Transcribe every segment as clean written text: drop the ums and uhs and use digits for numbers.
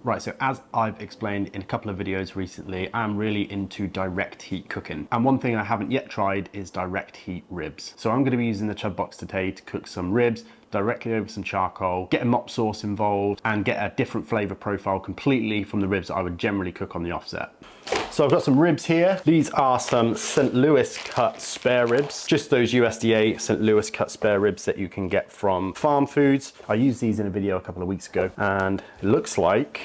Right, so as I've explained in a couple of videos recently, I'm really into direct heat cooking. And one thing I haven't yet tried is direct heat ribs. So I'm gonna be using the Chud box today to cook some ribs directly over some charcoal, get a mop sauce involved, and get a different flavor profile completely from the ribs that I would generally cook on the offset. So I've got some ribs here. These are some St. Louis cut spare ribs, just those USDA St. Louis cut spare ribs that you can get from farm foods. I used these in a video a couple of weeks ago, and it looks like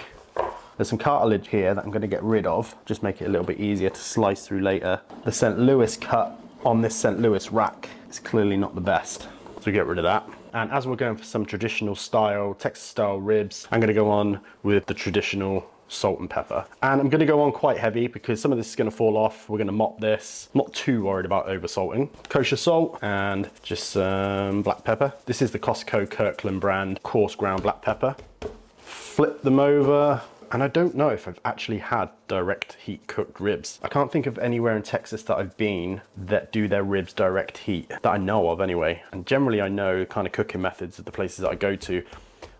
there's some cartilage here that I'm going to get rid of, just make it a little bit easier to slice through later. The St. Louis cut on this St. Louis rack is clearly not the best, so get rid of that. And as we're going for some traditional style, Texas style ribs, I'm going to go on with the traditional salt and pepper. And I'm going to go on quite heavy because some of this is going to fall off. We're going to mop this. I'm not too worried about over salting. Kosher salt and just some black pepper. This is the Costco Kirkland brand coarse ground black pepper. Flip them over. And I don't know if I've actually had direct heat cooked ribs. I can't think of anywhere in Texas that I've been that do their ribs direct heat, that I know of anyway. And generally I know kind of cooking methods of the places that I go to,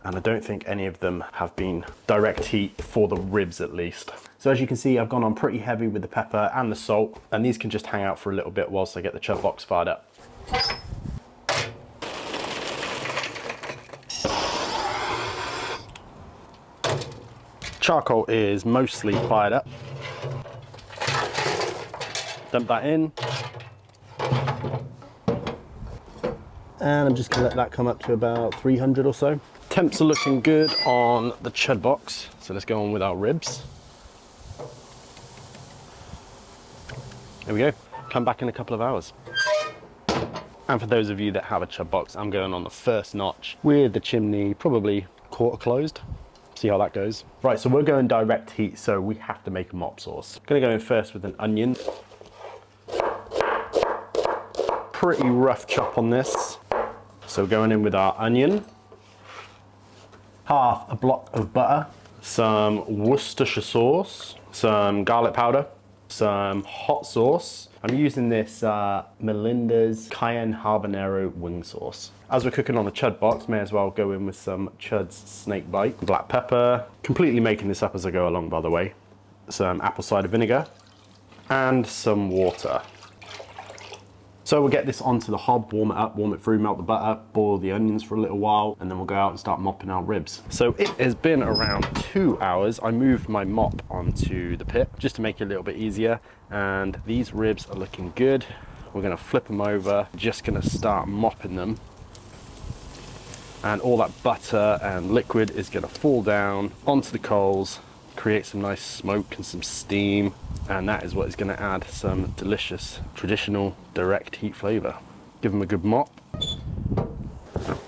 and I don't think any of them have been direct heat for the ribs at least. So as you can see, I've gone on pretty heavy with the pepper and the salt, and these can just hang out for a little bit whilst I get the Chud box fired up. Charcoal is mostly fired up. Dump that in. And I'm just gonna let that come up to about 300 or so. Temps are looking good on the Chud box, so let's go on with our ribs. There we go. Come back in a couple of hours. And for those of you that have a Chud box, I'm going on the first notch with the chimney probably quarter closed. See how that goes. Right, so we're going direct heat, so we have to make a mop sauce. I'm gonna go in first with an onion. Pretty rough chop on this. So going in with our onion. Half a block of butter. Some Worcestershire sauce. Some garlic powder. Some hot sauce. I'm using this Melinda's Cayenne Habanero wing sauce. As we're cooking on the Chud box, may as well go in with some Chud's snake bite. Black pepper, completely making this up as I go along by the way. Some apple cider vinegar and some water. So we'll get this onto the hob, warm it up, warm it through, melt the butter, boil the onions for a little while, and then we'll go out and start mopping our ribs. So it has been around 2 hours. I moved my mop onto the pit just to make it a little bit easier, and these ribs are looking good. We're gonna flip them over, just gonna start mopping them. And all that butter and liquid is gonna fall down onto the coals, create some nice smoke and some steam, and that is what is going to add some delicious traditional direct heat flavor. Give them a good mop.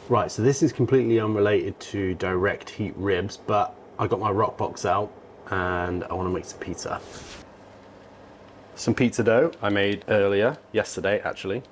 Right, so this is completely unrelated to direct heat ribs, but I got my rock box out and I want to make some pizza. Some pizza dough I made earlier, yesterday actually.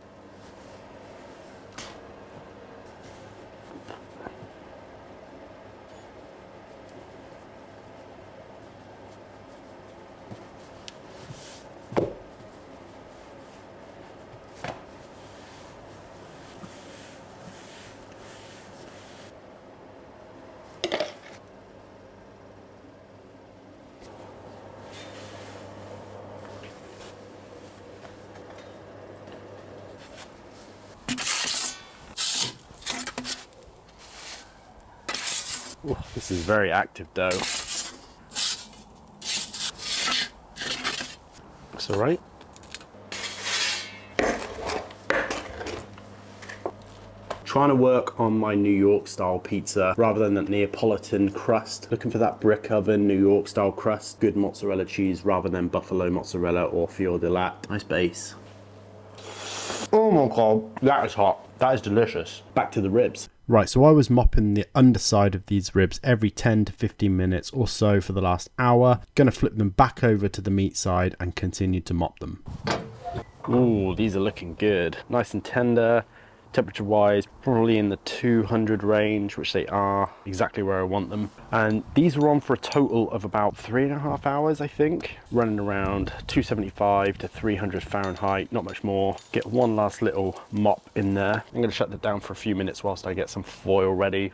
Ooh, this is very active dough. Looks all right. Trying to work on my New York style pizza rather than that Neapolitan crust. Looking for that brick oven New York style crust, good mozzarella cheese rather than buffalo mozzarella or fior di latte. Nice base. Oh my God, that is hot. That is delicious. Back to the ribs. Right, so I was mopping the underside of these ribs every 10 to 15 minutes or so for the last hour. Gonna flip them back over to the meat side and continue to mop them. Ooh, these are looking good. Nice and tender, Temperature wise, probably in the 200 range, which they are exactly where I want them. And these were on for a total of about 3.5 hours, I think, running around 275 to 300 Fahrenheit, not much more. Get one last little mop in there. I'm gonna shut that down for a few minutes whilst I get some foil ready.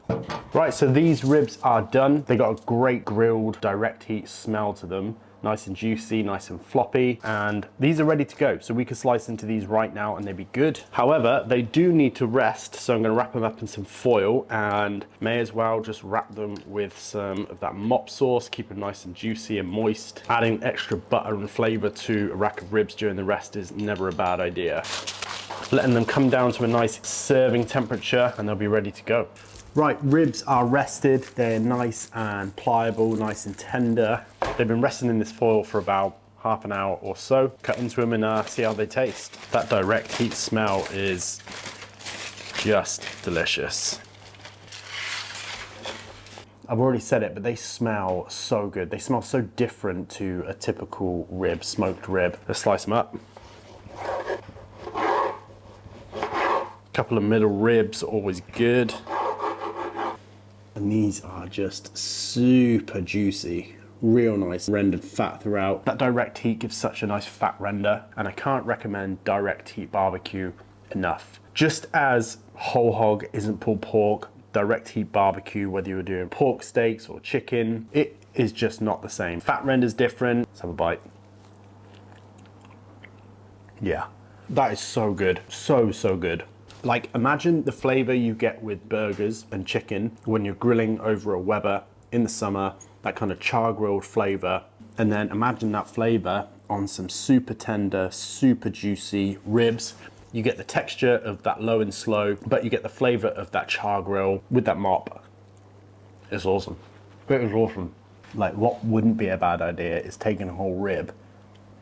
Right, so these ribs are done. They got a great grilled direct heat smell to them. Nice and juicy, nice and floppy, and these are ready to go. So we could slice into these right now and they'd be good. However, they do need to rest, so I'm gonna wrap them up in some foil and may as well just wrap them with some of that mop sauce, keep them nice and juicy and moist. Adding extra butter and flavor to a rack of ribs during the rest is never a bad idea. Letting them come down to a nice serving temperature and they'll be ready to go. Right, ribs are rested. They're nice and pliable, nice and tender. They've been resting in this foil for about half an hour or so. Cut into them and see how they taste. That direct heat smell is just delicious. I've already said it, but they smell so good. They smell so different to a typical rib, smoked rib. Let's slice them up. Couple of middle ribs, always good. And these are just super juicy, real nice rendered fat throughout. That direct heat gives such a nice fat render, and I can't recommend direct heat barbecue enough. Just as whole hog isn't pulled pork, direct heat barbecue, whether you're doing pork steaks or chicken, it is just not the same. Fat render's different. Let's have a bite. Yeah, that is so good, so good. Like, imagine the flavor you get with burgers and chicken when you're grilling over a Weber in the summer, that kind of char grilled flavor. And then imagine that flavor on some super tender, super juicy ribs. You get the texture of that low and slow, but you get the flavor of that char grill with that mop. It's awesome. It is awesome. Like, what wouldn't be a bad idea is taking a whole rib,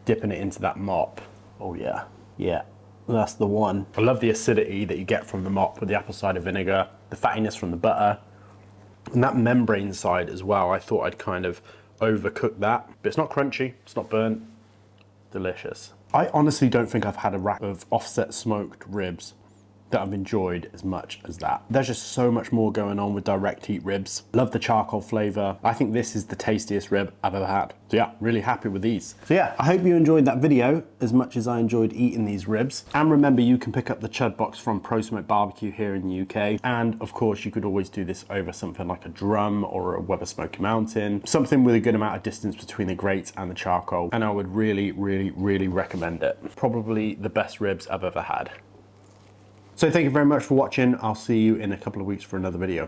dipping it into that mop. Oh yeah, yeah. That's the one. I love the acidity that you get from the mop with the apple cider vinegar, the fattiness from the butter, and that membrane side as well. I thought I'd kind of overcook that, but it's not crunchy, it's not burnt. Delicious. I honestly don't think I've had a rack of offset smoked ribs that I've enjoyed as much as that. There's just so much more going on with direct heat ribs. Love the charcoal flavor. I think this is the tastiest rib I've ever had. So yeah, really happy with these. So yeah, I hope you enjoyed that video as much as I enjoyed eating these ribs. And remember, you can pick up the Chud box from Pro Smoke Barbecue here in the UK. And of course, you could always do this over something like a drum or a Weber Smoky Mountain, something with a good amount of distance between the grates and the charcoal. And I would really recommend it. Probably the best ribs I've ever had. So thank you very much for watching. I'll see you in a couple of weeks for another video.